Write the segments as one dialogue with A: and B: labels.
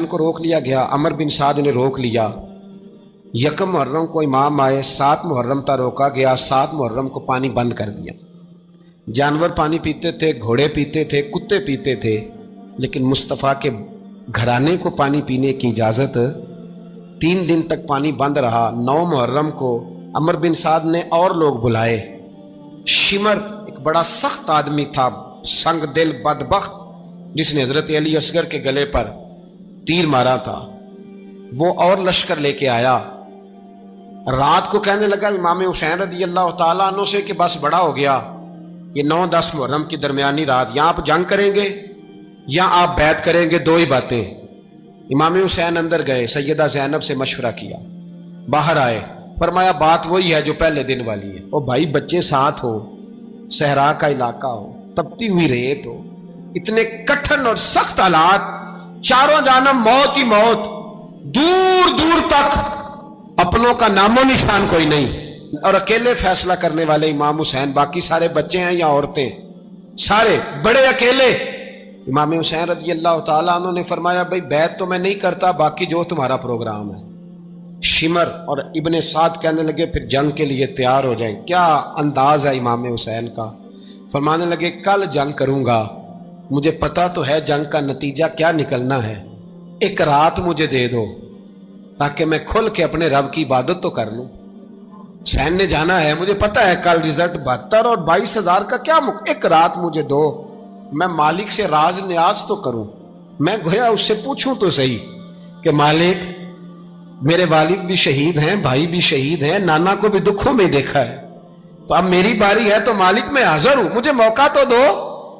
A: को रोक लिया गया। अमर बिन साद ने रोक लिया। यकम मुहर्रम को इमाम आए, 7 मुहर्रम तक रोका गया। 7 मुहर्रम को पानी बंद कर दिया। जानवर पानी पीते थे, घोड़े पीते थे, कुत्ते पीते थे, लेकिन मुस्तफ़ा के घराने को पानी पीने की इजाज़त 3 दिन तक पानी बंद रहा। 9 मुहर्रम को अमर बिन साद ने और लोग बुलाए। शिमर एक बड़ा सख्त आदमी था, संग दिल बदबख्त, जिसने हजरत अली असगर के गले पर तीर मारा था, वो और लश्कर लेके आया। रात को कहने लगा इमाम हुसैन रज़ी अल्लाह तआला अन्हु से कि बस बड़ा हो गया, ये 9-10 मुहर्रम की दरमियानी रात, या आप जंग करेंगे या आप बैत करेंगे, 2 ही बातें। इमाम हुसैन अंदर गए, सैयदा ज़ैनब से मशवरा किया, बाहर आए, फरमाया बात वही है जो पहले दिन वाली है। ओ भाई, बच्चे साथ हो, सहरा का इलाका हो, तपती हुई रेत हो, इतने कठिन और सख्त हालात, चारों जानब मौत ही मौत, दूर दूर तक अपनों का नामो निशान कोई नहीं, और अकेले फैसला करने वाले इमाम हुसैन, बाकी सारे बच्चे हैं या औरतें, सारे बड़े अकेले। इमाम हुसैन रज़ी अल्लाह तआला अन्हु ने फरमाया भाई बैत तो मैं नहीं करता, बाकी जो तुम्हारा प्रोग्राम है। शिमर और इब्ने साद कहने लगे फिर जंग के लिए तैयार हो जाएं। क्या अंदाज है इमाम हुसैन का। फरमाने लगे कल जंग करूंगा, मुझे पता तो है जंग का नतीजा क्या निकलना है, एक रात मुझे दे दो ताकि मैं खुल के अपने रब की इबादत तो कर लूं। हुसैन ने जाना है, मुझे पता है कल रिजल्ट 72 और 22,000 का क्या एक रात मुझे दो, मैं मालिक से राज न्याज तो करूं। मैं गोया उससे पूछूं तो सही कि मालिक मेरे वालिद भी शहीद हैं, भाई भी शहीद हैं, नाना को भी दुखों में देखा है, तो अब मेरी बारी है, तो मालिक मैं हाजिर हूं, मुझे मौका तो दो,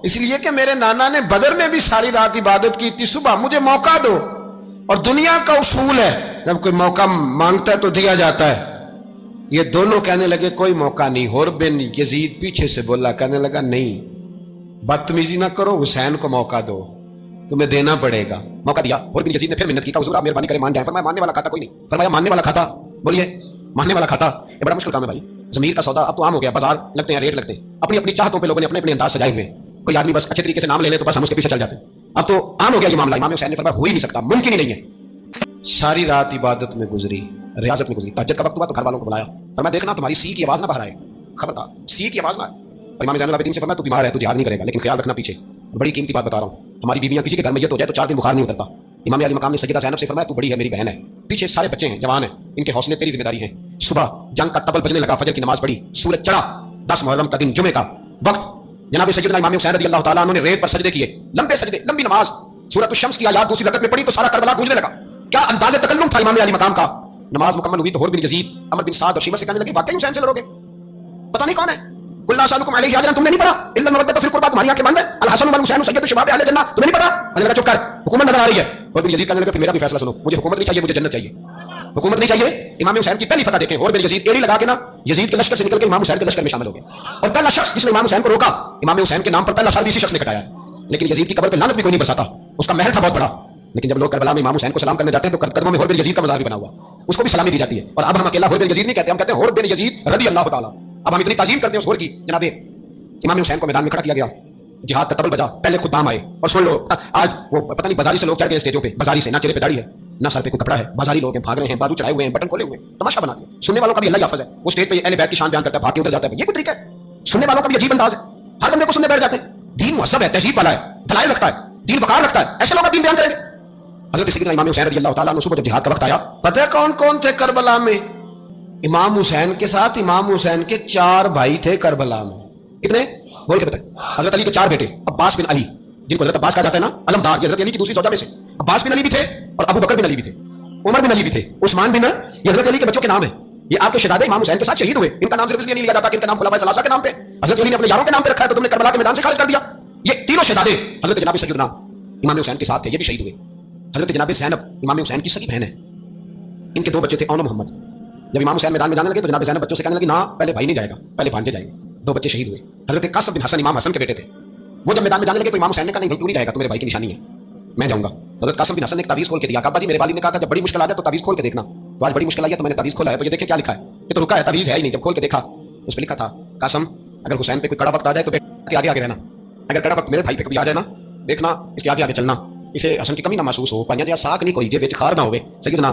A: इसलिए कि मेरे नाना ने बदर में भी सारी रात इबादत की थी, सुबह मुझे मौका दो। और दुनिया का उसूल है जब कोई मौका मांगता है तो दिया जाता है। ये दोनों कहने लगे कोई मौका नहीं। हुर बिन यजीद पीछे से बोला, कहने लगा नहीं, बदतमीजी ना करो, हुसैन को मौका दो, तुम्हें देना पड़ेगा। मौका दिया। हुर बिन यजीद ने फिर मिन्नत की, हुजूर आप मेहरबानी करें मान जाए। फरमाया मानने वाला खाता कोई नहीं। फरमाया मानने वाला खाता, बोलिए मानने वाला खाता, ये बड़ा मुश्किल काम है भाई। जमीर का सौदा अब तो आम हो गया, बाजार लगते हैं, रेट लगते हैं, अपनी अपनी चाहतों पे लोगों ने अपने अपने अंदाज सजाए हुए। कोई आदमी बस अच्छे तरीके से नाम ले ले तो बस हम उसके पीछे चल जाते हैं। अब तो आम हो गया ये मामला। इमाम हुसैन ने फरमाया हो ही नहीं सकता, मुमकिन ही नहीं है। सारी रात इबादत में गुजरी, रियाजत में गुजरी। तहज्जुद का वक्त हुआ तो घर वालों को बुलाया, फरमाया देखना तुम्हारी सी की आवाज ना बाहर आए, खबरदार सी की आवाज ना आए। और इमाम ज़ैनुल आबिदीन से फरमाया तू बीमार है, तू जिहाद नहीं करेगा, लेकिन ख्याल रखना पीछे, बड़ी कीमती बात बता रहा हूँ, हमारी बीवियां किसी के घर में ये तो जाए तो 4 दिन बुखार नहीं उतरता। इमाम अली मकाम ने सैयदा ज़ैनब से फरमाया तू बड़ी है, मेरी बहन है, पीछे सारे बच्चे हैं, जवान हैं, इनके हौसले तेरी जिम्मेदारी है। सुबह जंग का तबल बजने लगा, फजर की नमाज पढ़ी, सूरज चढ़ा, 10 मुहर्रम का दिन, जुमे का वक्त। जनाब सैयदना इमाम हुसैन रज़ी अल्लाह तआला अन्हु ने रेत पर सजदे किए, लंबे सजदे, लंबी नमाज, सूरत शम्स की आयत दूसरी रकअत में पढ़ी तो सारा करबला गूंजने लगा। क्या अंदाज़े तकल्लुम था इमाम अली मकाम का। नमाज मुकम्मल हुई तो हुर बिन यजीद, अमर बिन साद और शिमर से कहने लगे वाकई हुसैन से लड़ोगे, पता नहीं कौन है। कुल्ला सालुकुम अलैहि अजरन, तुमने नहीं पढ़ा, इल्ला मवद्दत फिल कुर्बा, तुम्हारी आंखें बंद है, अल हसन वल हुसैन सय्यदु शबाब अहले जन्नह, तुम्हें नहीं पढ़ा। कहने लगा चुप कर, हुकूमत नजर आ रही है। हुर बिन यजीद कहने लगा फिर मेरा भी फैसला सुनो, मुझे हुकूमत नहीं चाहिए, मुझे जन्नत चाहिए। हुकूमत नहीं चाहिए। इमाम हुसैन की पहली फतह देखें, हुर बिन यजीद एड़ी लगा के ना यजीद के लश्कर से निकल के इमाम हुसैन के लश्कर में शामिल हो गया। और पहला शख्स जिसने इमाम हुसैन को रोका, इमाम हुसैन के नाम पर पहला सर भी इसी शख्स ने कटाया। लेकिन यजीद की कब्र पे लानत भी कोई नहीं बरसाता, उसका महल था बहुत बड़ा, लेकिन जब लोग करबला में इमाम हुसैन को सलाम करने जाते हैं तो कदमों में हुर बिन यजीद का मज़ार भी बना हुआ, उसको भी सलामी दी जाती है। और अब हम अकेला हुर बिन यजीद नहीं कहते, हम कहते हैं हुर बिन यजीद रज़ी अल्लाह तआला। अब हम इतनी ताज़ीम करते हैं उस हुर की। जनाब इमाम हुसैन को मैदान में खड़ा किया गया, जिहाद का तबल बजा, पहले खुदाम आए। और सुन लो, आज वो पता नहीं बाजारी से लोग चढ़ गए स्टेजों पे, बाजारी से, ना चेहरे पे दाढ़ी है ना सर पे कोई कपड़ा है, बाजारी लोग हैं, भाग रहे हैं, बाजू चढ़ाए हुए हैं, बटन खोले हुए हैं, तमाशा बना दिया। सुनने वालों का भी अल्लाह याफज है, वो स्टेज पे अहले बैत की शान बयान करता है, भाग के उधर जाता है, ये कोई तरीका है। सुनने वालों का भी अजीब अंदाज है, हर बंदे को सुनने बैठ जाते हैं। दीन मुहज़्ज़ब है, तहजीब वाला है, दलाइल रखता है, दीन वकार रखता है, ऐसे लोग दीन बयान करेंगे। हज़रत सैयदना इमाम हुसैन रज़ी अल्लाह तआला अन्हु सुबह जब जिहाद का वक्त आया, पता है कौन कौन थे करबला में? इमाम हुसैन के साथ इमाम हुसैन के 4 भाई थे करबला में। कितने बोल के बताए? हज़रत अली के 4 बेटे, अब्बास बिन अली, जिनको हज़रत अब्बास कहा जाता है ना, अलमदार, ये हज़रत अली की दूसरी ज़ौजा में से अब्बास बिन अली भी थे, और अबू बकर बिन अली भी थे, उमर बिन अली भी थे, उस्मान बिन, ये हज़रत अली के बच्चों के नाम है। ये आपके शहजादे इमाम हुसैन के साथ शहीद हुए, इनका नाम सिर्फ इसलिए नहीं लिया जाता कि इनका नाम खुलाफाए सलासा के नाम पे हज़रत अली ने अपने यारों के नाम पे रखा है, तो तुमने करबला के मैदान से खारिज कर दिया। ये तीनों शहजादे हज़रत जनाब सैयदना इमाम हुसैन के साथ थे, ये भी शहीद हुए। हज़रत जनाब ज़ैनब इमाम हुसैन की सगी बहन है, इनके 2 बच्चे थे, औन और मोहम्मद। जब इमाम हुसैन मैदान में जाने लगे तो जनाब ज़ैनब बच्चों से कहने लगी ना, पहले भाई नहीं जाएगा, पहले भांजे जाएंगे। 2 बच्चे शहीद हुए। हज़रत कासिम बिन हसन इमाम हसन के बेटे थे, वो जब मैदान में जाने लगे तो इमाम हुसैन ने कहा नहीं, तू नहीं रहेगा, तो मेरे भाई की निशानी है, मैं जाऊंगा। हज़रत कासिम बिन हसन ने एक तावीज़ खोल के दिया, अब्बा जी मेरे वालिद ने कहा था जब बड़ी मुश्किल आ जाए तो तावीज़ खोल के देखना, तो आज बड़ी मुश्किल आई है तो मैंने तावीज़ खोला है, तो ये देखे क्या लिखा है, ये तो रुका है, तावीज़ है ही नहीं। जब खोल के देखा उस पर लिखा था कासिम अगर हुसैन पे कोई कड़ा वक्त आ जाए तो बेटे आगे आगे रहना, अगर कड़ा वक्त मेरे भाई पे कभी आ जाए ना, देखना इसके आगे आगे चलना, اسے حسن کی کمی نہ محسوس ہو پائیں یا ساکھ نہیں کوئی جے بیچ خار نہ ہوئے سیدنا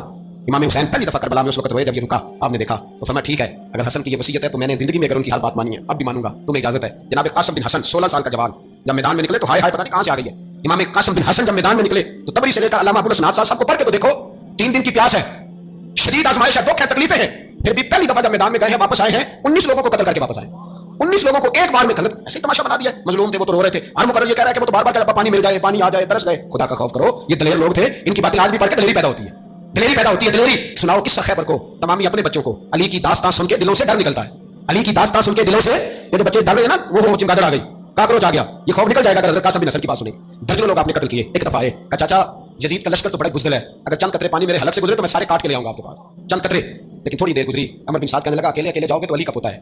A: امام حسین پہلی دفعہ کربلا میں اس وقت ہوئے جب یہ رکا آپ نے دیکھا تو فرمایا ٹھیک ہے اگر حسن کی یہ وصیت ہے تو میں نے زندگی میں اگر ان کی حال بات مانی ہے اب بھی مانوں گا تمہیں اجازت ہے. جناب قاسم بن حسن 16 سال کا جوان جب میدان میں نکلے تو ہائے ہائے پتہ نہیں کہاں سے آ رہی ہے. امام قاسم بن حسن جب میدان میں نکلے تو تبری سے لے کر علامہ ابو الحسنات صاحب کو پڑھ کے تو دیکھو 3 دن کی پیاس ہے, شدید آزمائش ہے, دکھ ہے, تکلیفیں ہیں, پھر بھی پہلی دفعہ جب میدان میں گئے ہیں واپس آئے ہیں 19 لوگوں کو قتل کر کے واپس آئے. 19 لوگوں کو ایک بار میں قتل ایسے تماشا بنا دیا. مظلوم تھے وہ تو رو رہے تھے, ہر مقرر یہ کہہ رہا ہے کہ وہ تو بار بار پانی مل جائے, پانی آ جائے, ترس گئے. خدا کا خوف کرو, یہ دلیر لوگ تھے, ان کی باتیں آج بھی پڑھ کے دلیری پیدا ہوتی ہے. دلیری پیدا ہوتی ہے, دلیری سناؤ قصہ خیبر کو تمامی اپنے بچوں کو. علی کی داستان سن کے دلوں سے ڈر نکلتا ہے. علی کی داستان سن کے دلوں سے یہ جو بچے ڈر رہے ہیں نا وہ چمگادڑ آ گئی, کاکروچ آ گیا, یہ خوف نکل جائے گا. حضرت قاسم بن حسن کی بات سنیں. درجنوں لوگ آپ نے قتل کیے. ایک دفعہ آئے کہ چاچا یزید کا لشکر تو بڑا بزدل ہے, اگر چند قطرے پانی میرے حلق سے گزرے تو میں سارے کاٹ کے لے آؤں گا آپ کے پاس, چند قطرے. لیکن تھوڑی دیر گزری, عمر بن سعد کہنے لگا اکیلے اکیلے جاؤ گے تو علی کا پوتا ہے,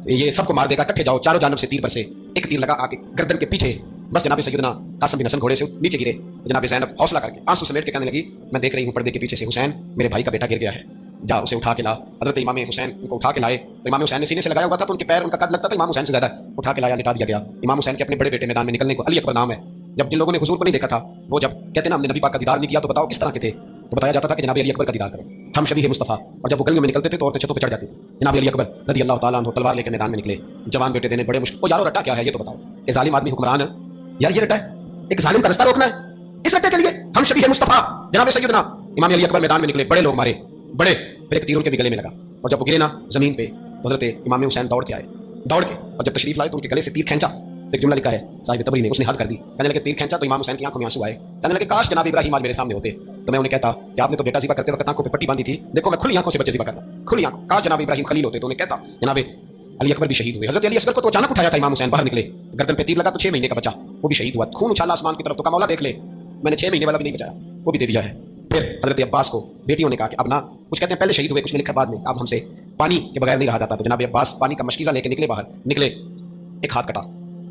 A: یہ سب کو مار دے گا, اکٹھے جاؤ, چاروں جانب سے تیر پر سے ایک تیر لگا آ کے گردن کے پیچھے. بس جناب سیدنا قاسم بن حسن گھوڑے سے نیچے گرے. جناب زینب حوصلہ کر کے آنسو سمیٹ کے کہنے لگی میں دیکھ رہی ہوں پردے کے پیچھے سے حسین میرے بھائی کا بیٹا گر گیا ہے, جا اسے اٹھا کے لا. حضرت امام حسین ان کو اٹھا کے لائے تو امام حسین نے سینے سے لگایا ہوا تھا تو ان کے پیر, ان کا قد لگتا تھا امام حسین سے زیادہ. اٹھا کے لایا, لٹا دیا گیا. امام حسین کے اپنے بڑے بیٹے میدان میں نکلنے کو علی اکبر نام ہے. جب جن لوگوں نے حضور کو نہیں دیکھا تھا وہ جب کہتے نا ہم نے نبی پاک کا دیدار نہیں کیا تو بتاؤ کس طرح کے تھے, تو بتایا جاتا تھا کہ جناب علی اکبر کا دیدار کرو, ہم شبیہ مصطفیٰ. اور جب وہ گلیوں میں نکلتے تھے تو عورتیں چھتوں پہ چڑھ جاتی تھیں. جناب علی اکبر رضی اللہ تعالیٰ عنہ تلوار لے کے میدان میں نکلے. جوان بیٹے دینے بڑے مشکل. وہ یارو رٹا کیا ہے یہ تو بتاؤ, یہ ظالم آدمی حکمران ہے یار, یہ رٹا ہے ایک ظالم کا رستہ روکنا ہے, اس رٹے کے لیے ہم شبیہ مصطفیٰ. جناب سیدنا امام علی اکبر میدان میں نکلے, بڑے لوگ مارے بڑے, پھر ایک تیر ان کے بھی گلے میں لگا. اور جب وہ گرے نا زمین پہ حضرت امام حسین دوڑ کے آئے, دوڑ کے, اور جب تشریف لائے تو ان کے گلے سے تیر کھینچا. ایک جملہ لکھا ہے صاحب تبری نے, اس نے حد کر دی. کہنے لگے تیر کھینچا تو امام حسین کی آنکھوں میں آنسو آئے. کہنے لگے کاش جناب ابراہیم آج میرے سامنے ہوتے تو میں انہیں کہتا کہ آپ نے تو بیٹا ذبح کرتے وقت آنکھوں پہ پٹی باندھی تھی, دیکھو میں کھلی آنکھوں سے بچے ذبح کرتا, کھلی آنکھوں. کاش جناب ابراہیم خلیل ہوتے تو انہیں کہتا. جناب علی اکبر بھی شہید ہوئے. حضرت علی اصغر کو تو اچانک اٹھایا تھا امام حسین, باہر نکلے, گردن پہ تیر لگا تو 6 مہینے کا بچہ وہ بھی شہید ہوا, خون اچھالا آسمان کی طرف. تو کہا مولا دیکھ لے میں نے 6 مہینے والا بھی نہیں بچایا, وہ بھی دے دیا ہے. پھر حضرت عباس کو بیٹیوں نے کہا کہ اب نہ, کچھ کہتے ہیں پہلے شہید ہوئے, کچھ نے لکھا بعد میں, اب ہم سے پانی کے بغیر نہیں رہا جاتا. تو جناب عباس پانی کا مشکیزہ لے کے نکلے, باہر نکلے, ایک ہاتھ کٹا,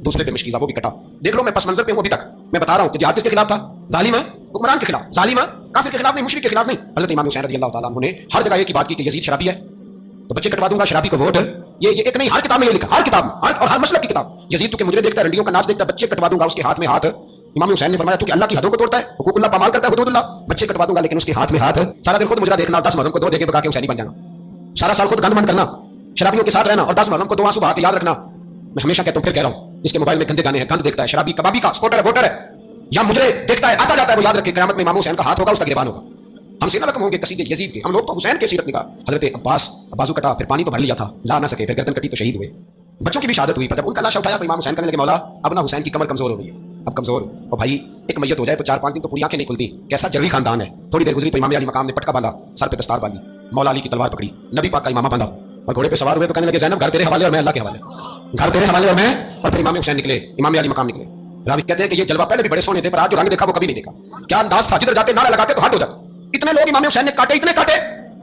A: دوسرے پہ مشکیزہ وہ بھی کٹا. دیکھ لو میں پس منظر پہ ہوں ابھی تک, میں بتا رہا ہوں کہ جہاد کس کے خلاف تھا, ظالم ہے حکمران کے خلاف, ظالم ہے کافر کے خلاف نہیں, مشرک کے خلاف نہیں. حضرت امام حسین رضی اللہ تعالیٰ عنہ نے ہر جگہ ایک ہی بات کی کہ یزید شرابی ہے تو بچے کٹوا دوں گا, شرابی کو ووٹ. یہ ایک نہیں, ہر کتاب میں یہ لکھا, ہر کتاب اور ہر مسلک کی کتاب. یزید تو کہ مجرے دیکھتا ہے, رنڈیوں کا ناچ دیکھتا ہے, بچے کٹوا دوں گا اس کے ہاتھ میں ہاتھ. امام حسین نے فرمایا تو کہ اللہ کی حدوں کو توڑتا ہے, حقوق اللہ پامال کرتا ہے, حدود اللہ, بچے کٹوا دوں گا لیکن اس کے ہاتھ میں ہاتھ. سارا دن خود مجرا دیکھنا, 10 محرم کو 2 دیکھے بکا کے حسینی بن جانا, سارا سال خود گند بند کرنا, شرابیوں کے ساتھ رہنا, اور 10 محرم کو 2 آنسو بہا کے یاد رکھنا. میں ہمیشہ کہتا ہوں, پھر کہہ رہا ہوں, اس کے موبائل میں گندے گانے ہیں, گند دیکھتا ہے, شرابی کبابی کا سپورٹر ہے, ووٹر ہے, یا مجرے دیکھتا ہے, آتا جاتا ہے, وہ یاد رکھے قیامت میں امام حسین کا ہاتھ ہوگا, اس کا گریبان ہوگا. ہم سے نہ رقم ہوں گے قصیدے یزید کے, ہم لوگ تو حسین کے سیرت نگاہ. حضرت عباس بازو کٹا, پھر پانی تو بھر لیا تھا, لا نہ سکے, پھر گردن کٹی تو شہید ہوئے. بچوں کی بھی شہادت ہوئی, پر جب ان کا لاشا اٹھایا تو امام حسین کہنے لگے مولا اب نہ حسین کی کمر کمزور ہو گئی ہے, اب کمزور. اور بھائی ایک میت ہو جائے تو 4-5 دن تو پوری آنکھیں نہیں کھلتی, کیسا جلوی خاندان ہے. تھوڑی دیر گزری تو امام علی مقام نے پٹکا باندھا, سر پہ دستار باندھی, مولا علی کی تلوار پکڑی, نبی پاک کا امامہ باندھا, اور گھوڑے پہ سوار ہوئے تو کہنے لگے زینب گھر تیرے حوالے اور میں اللہ کے حوالے, گھر تیرے حوالے اور میں. اور پھر امام حسین نکلے, امام علی مقام نکلے. راوی کہتے ہیں کہ یہ جلوہ پہلے بھی بڑے سونے تھے, پر آج جو رنگ دیکھا وہ کبھی نہیں دیکھا. کیا انداز تھا, جدھر جاتے نعرہ لگاتے تو ہاتھ ہو جاتے. اتنے لوگ امام حسین نے کاٹے, اتنے کاٹے,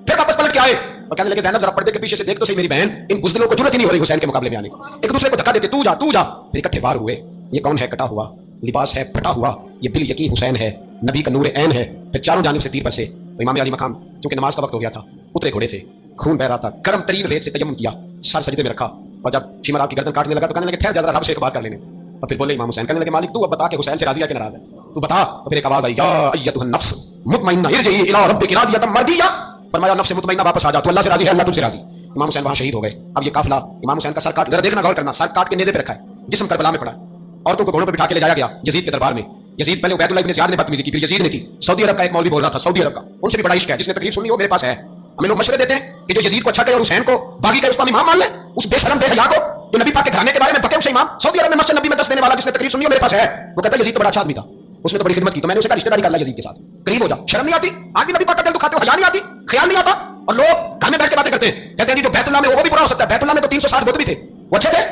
A: پھر واپس پلٹ کے آئے اور کہنے لگے زینب ذرا پردے کے پیچھے سے دیکھ تو صحیح میری بہن, ان بزدلوں کو ضرورت ہی نہیں ہو رہی حسین کے مقابلے میں آنے. ایک دوسرے کو دھکا دیتے, تو جا تو جا, پھر اکٹھے وار ہوئے. یہ کون ہے, کٹا ہوا لباس ہے, پھٹا ہوا, یہ بال یقین حسین ہے, نبی کا نور عین ہے. پھر چاروں جانب سے تیر پر سے. امام علی مقام کیونکہ نماز کا وقت ہو گیا تھا, اترے گھوڑے سے, خون بہ رہا تھا, گرم ترین ریت سے تیمم کیا, سر سجدے میں رکھا, اور جب شیمر آپ کی گردن کاٹنے لگا تو کہنے لگے ٹھہر جا, رب سے ایک بات کر لینے. اور پھر بولے امام حسین, کہنے لگے مالک تو اب بتا کہ حسین سے راضی ہے کہ ناراض ہے, تو بتا. اور پھر ایک آواز آئی, یا ایتھا النفس مطمئنہ ارجعی الی ربک راضیۃ مرضیہ. فرمایا نفس مطمئنہ واپس آ جا, تو اللہ سے راضی ہے, اللہ تم سے راضی. امام حسین وہاں شہید ہو گئے. اب یہ قافلہ امام حسین کا سر کاٹ, ذرا دیکھنا غور کرنا, سر کاٹ کے نیزے پہ رکھا ہے, جسم کربلا میں پڑا ہے, عورتوں کو گھوڑوں پہ بٹھا کے لے جایا گیا یزید کے دربار میں. یزید پہلے عبید اللہ ابن زیاد نے بدتمیزی کی, پھر یزید نے کی. سعودی عرب کا ایک مولوی بول رہا تھا, سعودی عرب کا, ان سے بھی بڑا عشق ہے, جس نے تقریر سنی ہو میرے پاس ہے. ہمیں لوگ مشورے دیتے ہیں کہ جو یزید کو اچھا کہے اور حسین کو باقی کہے اس کو ہم امام مان لیں. اس بے شرم بے حیا کو جو نبی پاک کے گھرانے کے بارے میں بکے اسے امام. سعودی عرب میں مسجد نبی میں دس دینے والا جس نے تقریر سنی ہو میرے پاس ہے, وہ کہتا ہے یزید تو بڑا اچھا آدمی تھا, اس نے تو بڑی خدمت کی, تو میں نے اسے کہا رشتہ داری کر لیا یزید کے ساتھ, قریب ہو جا. شرم نہیں آتی, آج بھی نبی پاک کا دل دکھاتے ہو, حیا نہیں آتی, خیال نہیں آتا. اور لوگ گھر میں بیٹھ کے باتیں کرتے ہیں, کہتے ہیں جو بیت اللہ میں وہ بھی برا ہو سکتا ہے. بیت اللہ میں تو 360 بت بھی تھے, وہ اچھے تھے.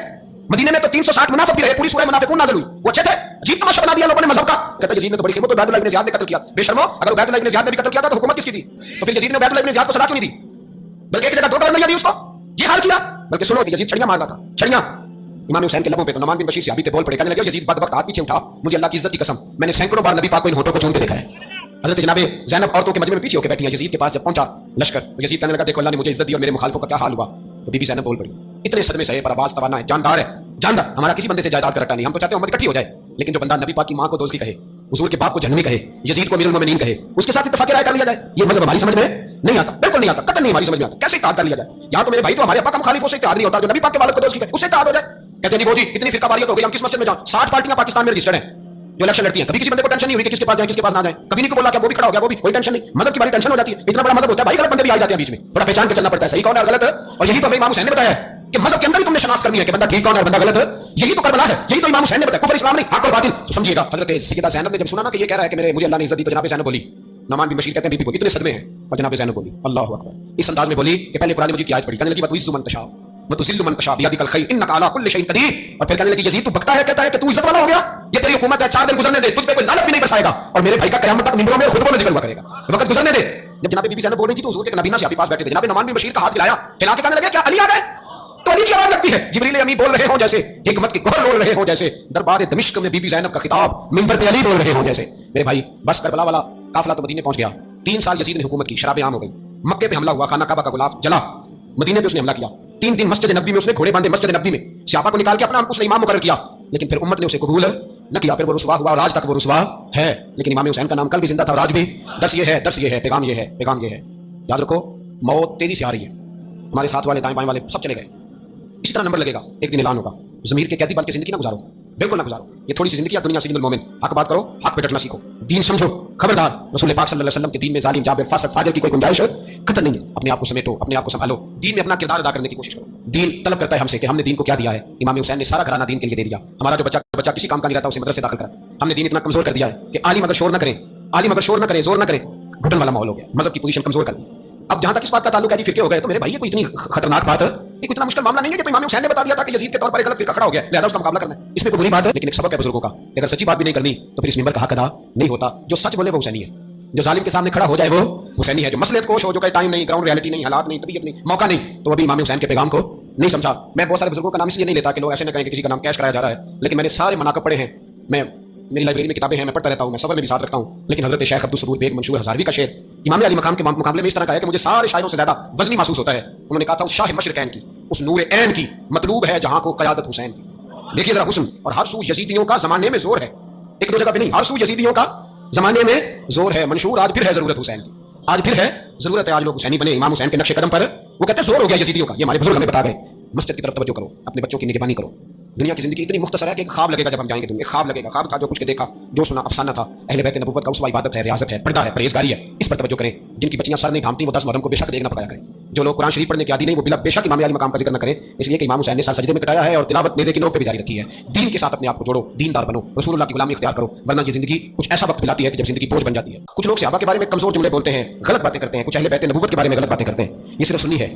A: مدینے میں تو 360 منافق بھی رہے, پوری سورہ منافقون نازل ہوئی, وہ اچھے تھے. عجیب تماشا بنا دیا لوگوں نے مذہب کا. کہتا ہے یزید نے تو بڑی خدمت, عبید اللہ ابن زیاد نے قتل کیا. بے شرمو, اگر عبید اللہ ابن زیاد نے بھی قتل کیا تھا تو حکومت کس کی تھی؟ تو پھر یزید نے عبید اللہ ابن زیاد کو سزا کیوں نہیں دی, بلکہ ایک جگہ 2 گورنریاں دی اس کو, یہ حال کیا. بلکہ سنو کہ یزید چھڑیاں مار رہا تھا, چھڑیاں. امام حسین کے لبوں پہ تو نعمان بن بشیر صحابی تھے, بول پڑے, کہنے لگے یزید بدبخت ہاتھ پیچھے اٹھا, مجھے اللہ کی عزت کی قسم میں نے سینکڑوں بار نبی پاک کو ان ہونٹوں کو چومتے دیکھا ہے. حضرت جناب زینب عورتوں کے مجمع میں پیچھے ہو کے بیٹھی ہیں. یزید کے پاس جب پہنچا لشکر, تو یزید کہنے لگا دیکھو اللہ نے مجھے عزت دی اور میرے مخالفوں کا کیا حال ہوا. تو بی بی زینب بول پڑی, اتنے صدمے سے پر آواز توانا ہے, جاندار ہے, جاندار, ہمارا کسی بندے سے جائیداد کا رٹا نہیں, ہم تو چاہتے ہیں امت اکٹھی ہو جائے, لیکن جو بندہ نبی پاک کی ماں کو دوزی کہے, हुजूर के बाप को जहन्नमी कहे, यजीद को अमीरुल मोमिनीन कहे, उसके साथ इत्तेफाक राय कर लिया जाए, ये मजहब हमारी समझ में नहीं आता, बिल्कुल नहीं आता, कतई नहीं हमारी समझ में आता। कैसे इत्तेहाद कर लिया जाए? या तो मेरे भाई तो हमारे अब्बा का मुखालिफ हो, उससे इत्तेहाद नहीं होता, जो नबी पाक के वालिद को दोस्त की उससे इत्तेहाद हो जाए। कहते नहीं वो जी इतनी फिरका वारियत हो गई, हम किस मस्जिद में जाएं? 60 पार्टियां पाकिस्तान में रजिस्टर्ड हैं जो इलेक्शन लड़ती हैं, कभी किसी बंदे को टेंशन नहीं हुई कि किसके पास जाए किसके पास ना जाए, कभी नहीं को बोला क्या वो भी खड़ा हो गया, वो भी कोई टेंशन नहीं। मदद की बड़ी टेंशन हो जाती है, इतना बड़ा मदद होता है भाई, गलत बंदे भी आ जाते हैं बीच में, थोड़ा पहचान के चलना पड़ता है सही कौन है गलत है। और यही तो हमें इमाम हुसैन ने बताया कि मजहब के अंदर ही तुमने शनाख्त करनी है कि बंदा ठीक कौन है बंदा गलत है। यही तो करबला है, यही तो इमाम हुसैन ने बताया, कुफर इस्लाम नहीं हक और बातिल। तो समझिएगा हजरत सैयदा ज़ैनब ने जब सुना ना कि ये कह रहा है कि मुझे अल्लाह ने इज्जत दी, तो जनाब ज़ैनब बोली, नमान बिन बशीर कहते हैं बीबी बोली, इतने सदमे हैं, और जनाब ज़ैनब बोली अल्लाह हू अकबर, इस अंदाज में बोली कि पहले कुरान मजीद की आयत पढ़ी, कहने लगी वतुइज़्ज़ु मन तशा वतुज़िल्लु मन तशा बियदिकल खैर इन्नका अला कुल्लि शैइन कदीर। और फिर कहने लगी यजीद तू बकता है, कहता है कि तू इज्जत वाला हो गया, ये तेरी हुकूमत है, 4 दिन गुजरने दे, तुझ पे कोई लानत भी नहीं बरसाएगा, और मेरे भाई का क़यामत तक मिंबरों में खुतबों में जिक्र हुआ करेगा, वक्त गुजरने दे। जब जनाब बीबी ज़ैनब बोल रही थी तो हुजूर के नबीना से पास बैठे थे, जनाब नमान बिन बशीर का हाथ हिलाया, हिला के कहने लगे क्या अली आ गए? तो अली की आवाज लगती है, जिब्रील अमीन बोल रहे हो जैसे, हिकमत की कोहर बोल रहे हो जैसे, दरबार दमिश्क में बीबी ज़ैनब का खिताब मिंबर पे अली बोल रहे हो जैसे। मेरे भाई बस करबला वाला काफिला तो मदीने पहुंच गया, 3 साल यजीद ने हुकूमत की, शराब आम हो गई, मक्के पे हमला हुआ, खाना काबा का गुलाफ जला, मदीने पे उसने हमला किया, 3 दिन मस्जिद नबी में उसने घोड़े बांधे, मस्जिद नबी में सियापा को निकाल के अपना उसने इमाम मुकर्रर किया, लेकिन फिर उम्मत ने उसे कबूल न किया, फिर वो रुसवा हुआ और आज तक वो रुसवा है। लेकिन इमाम हुसैन का नाम कल भी जिंदा था और आज भी। दर्स ये है, पैगाम ये है, पैगाम ये है, याद रखो मौत तेजी से आ रही है, हमारे साथ वाले दाएं बाएं वाले सब चले गए, इसी तरह नंबर लगेगा, एक दिन ऐलान होगा, ज़मीर के कैदी बन के जिंदगी ना गुजारो, बिल्कुल ना गुजारो, ये थोड़ी सी जिंदगी दुनिया सिजनुल मोमिन, हक बात करो, हक पे डटना सीखो, दीन समझो, खबरदार रसूल पाक सल्लल्लाहु अलैहि वसल्लम के दीन में जालिम जाबिर फासिक फाजिर की कोई गुंजाइश कतई नहीं है। अपने आप को समेटो, अपने आप को संभालो, दीन में अपना किरदार अदा करने की कोशिश करो। दीन तलब करता है हमसे कि हमने दीन को क्या दिया है। इमाम हुसैन ने सारा घराना दीन के लिए दे दिया, हमारा जो बच्चा किसी काम का नहीं रहता उसे मदरसे दाखिल करा, हमने दीन इतना कमजोर कर दिया है कि आलिम अगर शोर न करें, जोर न करें, घुटन वाला माहौल हो गया, मजहब की पोजीशन कमजोर कर दी। अब जहां तक इस बात का ताल्लुक है जी फिरके हो गए, तो मेरे भाई ये कोई इतनी खतरनाक बात है, ये कोई इतना मुश्किल मामला नहीं है कि तो इमाम हुसैन ने बता दिया था कि यजीद के तौर पर एक गलत फिरका खड़ा हो गया, लिहाजा उसका मुकाबला करना है, इसमें कोई बुरी बात है, लेकिन एक सबक है बुजुर्गों का, अगर सच्ची बात भी नहीं करनी तो फिर इस मिंबर का हक अदा नहीं होता। जो सच बोले वो हुसैनी है, जो जालिम के सामने खड़ा हो जाए वो हुसैनी है, जो मसलियत कोश हो, जो कहीं टाइम नहीं, ग्राउंड रियलिटी नहीं, हालात नहीं, तबीयत नहीं, मौका नहीं, तो अभी इमाम हुसैन के पैगाम को नहीं समझा। मैं बहुत सारे बुजुर्गों का नाम इसलिए नहीं लेता कि लोग ऐसे न कहें कि किसी का नाम कैश कराया जा रहा है, लेकिन मैंने सारे मनाकब पढ़े हैं, मैं मेरी लाइब्रेरी में किताबें हैं, मैं पढ़ता रहता हूँ, मैं सफर में भी साथ रखता हूँ। लेकिन हजरत शेख अब्दुल सबूर बेग मंशूर हजारवी का शेर इमाम अली मकाम के मुकाबले में इस तरह का है कि मुझे सारे शायरों से ज्यादा वजनी महसूस होता है। उन्होंने कहा था उस शाह मशरिकैन की, उस नूर ऐन की मतलूब है जहां को क़यादत हुसैन की। देखिए जरा हुस्न और हर सू यजीदियों का जमाने में जोर है, एक दो जगह पे नहीं, हर सू यजीदियों का जमाने में जोर है। मंशूर आज फिर है जरूरत हुसैन की, आज फिर है जरूरत है, आज लोग हुसैनी बने, इमाम हुसैन के नक्शे कदम पर वो कहते हैं जोर हो गया यजीदियों का। ये हमारे बुजुर्ग हमें बता गए। मस्जिद की तरफ तवज्जो करो, अपने बच्चों की निगरानी करो। दुनिया की जिंदगी इतनी मुख्तसर है कि ख्वाब लगेगा जब हम जाएंगे दुनिया, ख्वाब लगेगा, ख्वाब था जो कुछ के देखा, जो सुना अफसाना था। अहले बैत नबुव्वत का उसवा इबादत है, रियाजत है, पर्दा है, परहेजगारी है, इस पर तवज्जो करें। जिनकी बच्चियां सर नहीं थामती वो 10 मुहर्रम को बेशक देखना पकाया करें। जो लोग कुरान शरीफ पढ़ने के आदी नहीं वो बिला बेशक इमाम अली मकाम का जिक्र न करें, इसलिए कि इमाम हुसैन ने सर सजदे में कटाया है और तिलावत नेज़े की नोक पे भी जारी रखी है। दीन के साथ अपने आप को जोड़ो, दीनदार बनो, रसूलुल्लाह की गुलामी इख्तियार करो, वरना ये जिंदगी कुछ ऐसा वक्त मिलाती है कि जब जिंदगी बोझ बन जाती है। कुछ लोग सहाबा के बारे में कमजोर जुमले बोलते हैं, गलत बातें करते हैं, कुछ अहले बैत नबुव्वत के बारे में गलत बातें करते हैं। ये सिर्फ सुन्नी है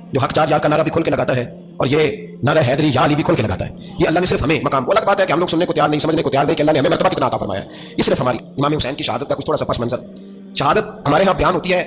A: जो हक चार यार का नारा भी खोल के लगाता है और ये नारा हैदरी या अली भी खोल के लगाता है। ये अल्लाह ने सिर्फ हमें मकाम, वो अलग बात है कि हम लोग सुनने को तैयार नहीं, समझने को तैयार नहीं कि अल्लाह ने हमें मर्तबा कितना अता फरमाया है। ये सिर्फ हमारी इमाम हुसैन की शहादत का कुछ थोड़ा सा पस मंजर। शहादत हमारे यहाँ बयान होती है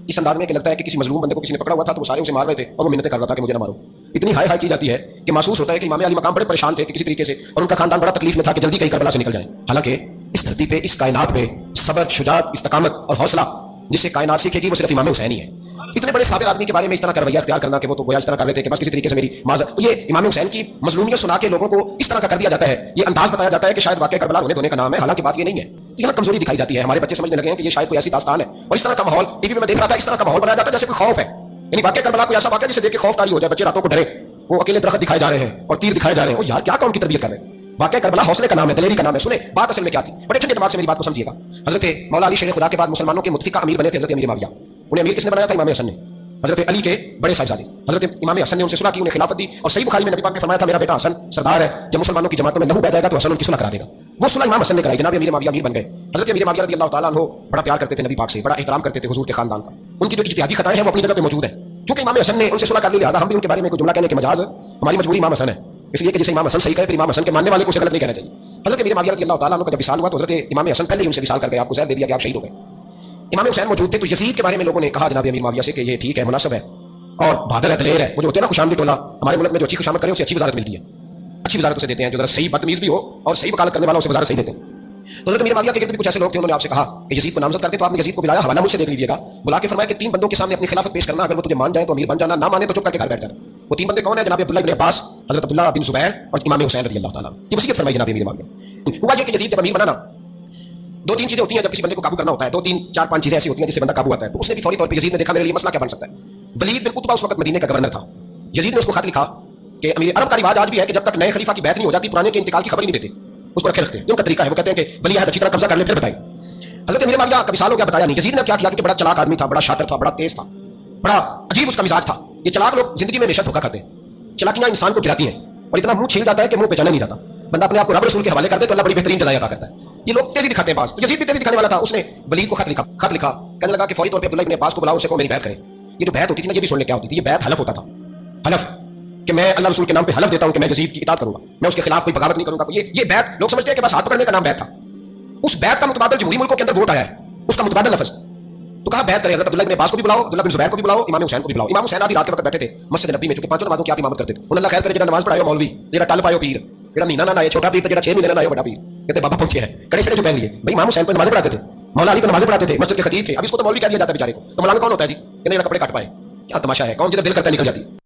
A: इस अंदाज में कि लगता है कि किसी मजलूम बंदे को किसी ने पकड़ा हुआ था तो वो सारे उसे मार रहे थे और वो मिन्नतें कर रहा था कि मुझे ना मारो। इतनी हाई हाई की जाती है कि महसूस होता है कि इमाम अली मकाम बड़े परेशान थे कि किसी तरीके से, और उनका खानदान बड़ा तकलीफ में था कि जल्दी कहीं करबला से निकल जाए। हालांकि इस धरती पे, इस कायनात में सब्र, शुजाअत, इस्तकामत और हौसला जिससे कायनात सीखेगी वो सिर्फ इमाम हुसैन ही है। इतने बड़े साबिर आदमी के बारे में इस तरह का रवैया इख्तियार करना कि वो तो गोया इस तरह कर रहे थे कि बस किसी तरीके से मेरी माज़रत, तो ये इमाम हुसैन की मजलूमियत सुना के लोगों को इस तरह का कर दिया जाता है। ये अंदाज बताया जाता है कि शायद वाकई करबला रोने धोने का नाम है, हालांकि बात ये नहीं है। तो यहाँ कमजोरी दिखाई जाती है, हमारे बच्चे समझने लगे हैं कि ये शायद कोई ऐसी दास्तान है। और इस तरह का माहौल टीवी में मैं देख रहा था, इस तरह का माहौल बनाया जाता है जैसे कोई खौफ है, यानी वाकई करबला कोई ऐसा वाकई जिसे देख के खौफ तारी हो जाए, बच्चे रातों को डरे, वो अकेले दरख्त दिखाए जा रहे हैं और तीर दिखाए जा रहे हैं। यार क्या कौम की तरबियत कर रहे हैं? वाकई करबला हौसले का नाम है, दलेरी का नाम है। सुने बात असल में क्या थी, बड़े ठंडे दिमाग से मेरी बात को समझिएगा। हजरत मौला अली शेर खुदा के बाद मुसलमानों के मुत्फिका अमीर बने थे हजरत अमीर मुआविया। उन्हें अमीर किसने बनाया था? इमाम हसन ने, हजरत अली के बड़े साहिबजादे हजरत इमाम हसन ने उनसे सुलह की, उन्हें खिलाफत दी। और सही बुखारी में नबी पाक ने फरमाया था मेरा बेटा हसन सरदार है, जब मुसलमानों की जमातों में लहू बह जाएगा तो हसन उनकी सुलह करा देगा। वो सुलह इमाम हसन ने कराई, जनाब अमीर मुआविया अमीर बन गए। हजरत अमीर मुआविया रज़ियल्लाहु ताला अन्हु बड़ा प्यार करते थे नबी पाक से, बड़ा एहतराम करते थे हुजूर के खानदान का। उनकी जो इज्तिहादी खताएं हैं वो अपनी जगह पे मौजूद है। क्योंकि इमाम हसन ने उनसे सुलह कर ली, लिहाजा हम भी उनके बारे में कोई जुमला कहने के मजाज हमारी मजबूरी इमाम हसन है, इसलिए कि जैसे इमाम हसन सही कहे फिर इमाम हसन के मानने वाले को उसे गलत नहीं कहना चाहिए। हजरत अमीर मुआविया रज़ियल्लाहु ताला अन्हु का जब विसाल हुआ तो हजरत इमाम हसन पहले ही उनसे विसाल कर गए, आपको ज़हर दे दिया कि आप शहीद हो गए। इमाम हुसैन मौजूद थे तो यजीद के बारे में लोगों ने कहा जनाब अमीर मुआविया से कि ये ठीक है, मुनासिब है और बहादुर है, दलेर है। वो जो होते हैं ना खुशामदी टोला, हमारे मुल्क में जो अच्छी खुशामद करे उसे अच्छी वजारत मिलती है, अच्छी वजारत उसे देते हैं, जो जरा सही बदतमीज भी हो और सही वकालत करने वाला उसे वजारत सही देते हैं। तो हजरत अमीर मुआविया के गिर्द भी कुछ ऐसे लोग थे, उन्होंने आपसे कहा कि यजीद को नामजद करते, तो आपने यजीद को बुलाया, हवाला मुझसे देख लीजिएगा, बुला के फरमाया कि 3 बंदों के सामने अपनी खिलाफत पेश करना, अगर वो तुझे मान जाए तो अमीर बन जाना, ना माने तो चुप करके घर बैठ जाना। वो 3 बंदे कौन है? जनाब अब्दुल्लाह इब्न अब्बास, हजरत अब्दुल्लाह बिन जुबैर और इमाम हुसैन रज़ियल्लाहु ताला। ये वसीयत फरमाई जनाब अमीर मुआविया। हुआ ये कि यजीद जब अमीर बना ना दो तीन चीजें होती हैं जब किसी बंदे को काबू करना होता है, दो तीन चार पांच चीजें ऐसी होती हैं जिससे बंदा काबू आता है। तो उसने भी फौरी तौर पर यजीद ने देखा मेरे लिए मसला क्या बन सकता है। वलीद बिन उतबा उस वक्त मदीने का गवर्नर था। यजीद ने उसको खत लिखा कि अमीर अरब का रिवाज आज भी है कि जब तक नए खलीफा की बैत नहीं हो जाती पुराने के इंतकाल की खबर ही नहीं देते, उसको रखे रखते हैं। उनका तरीका है, वो कहते हैं कि वली अहद अच्छी तरह कब्जा कर ले फिर बताएं। हज़रत अमीर माविया का विसाल हो गया, बताया नहीं। यजीद ने क्या किया कि बड़ा चालाक आदमी था, बड़ा शातिर था, बड़ा तेज था, बड़ा अजीब उसका मिजाज था। ये चालाक लोग जिंदगी में हमेशा धोखा करते हैं, चलाकियां इंसान को गिराती हैं और इतना मुंह छील जाता है कि मुंह पहचाना नहीं जाता। बंदा अपने आप को रब रसूल के हवाले कर दे तो अल्लाह बड़ी बेहतरीन जज़ा अता करता है। ये लोग तेजी दिखाते हैं बाज, तो यजीद भी तेजी दिखाने वाला था। उसने वलीद को खत लिखा कहने लगा कि फौरी तौर पे अब्दुल्लाह इब्न अब्बास को बुलाओ, उसे कहो मेरी बैत करें। ये जो बैत होती थी ना, ये भी सुन ले क्या होती थी। ये बैत हलफ होता था, हलफ कि मैं अल्लाह रसूल के नाम पे हलफ देता हूं कि मैं यजीद की इताअत करूंगा, मैं उसके खिलाफ कोई बगावत नहीं करूंगा। ये बैत लोग समझते हैं कि बस हाथ पकड़ने का नाम बैत था। उस बैत का मुतबादल जमहूरी मुल्कों के अंदर वोट आया है, उसका मुतबादल लफ्ज। तो कहा बैत करें, हज़रत अब्दुल्लाह इब्न अब्बास को भी बुलाओ, अब्दुल्लाह बिन जुबैर को भी बुलाओ, इमाम हुसैन को भी बुलाओ। इमाम हुसैन आधी रात के वक्त बैठे थे मस्जिद नबी में, क्योंकि पांचों नमाजों की आप इमामत करते थे। उन्होंने अल्लाह खैर करे जेड़ा नमाज पढ़ायो मौलवी, जेड़ा टल पायो पीर, जेड़ा महीना ना आए छोटा पीर, जेड़ा 6 महीने ना आए बड़ा पीर, कहते बाबा पहुंचे हैं कड़े छड़े जो पहन लिए। भाई इमाम हुसैन तो नमाज़ें पढ़ाते थे, मौला अली तो नमाज़ें पढ़ाते थे, मस्जिद के खतीब थे। अब इसको तो मौलवी कह दिया जाता है बेचारे को। तो मौलाना कौन होता है जी? कहते जेड़ा कपड़े काट पाए। क्या तमाशा है, कौन जिधर दिल करता है निकल जाती है।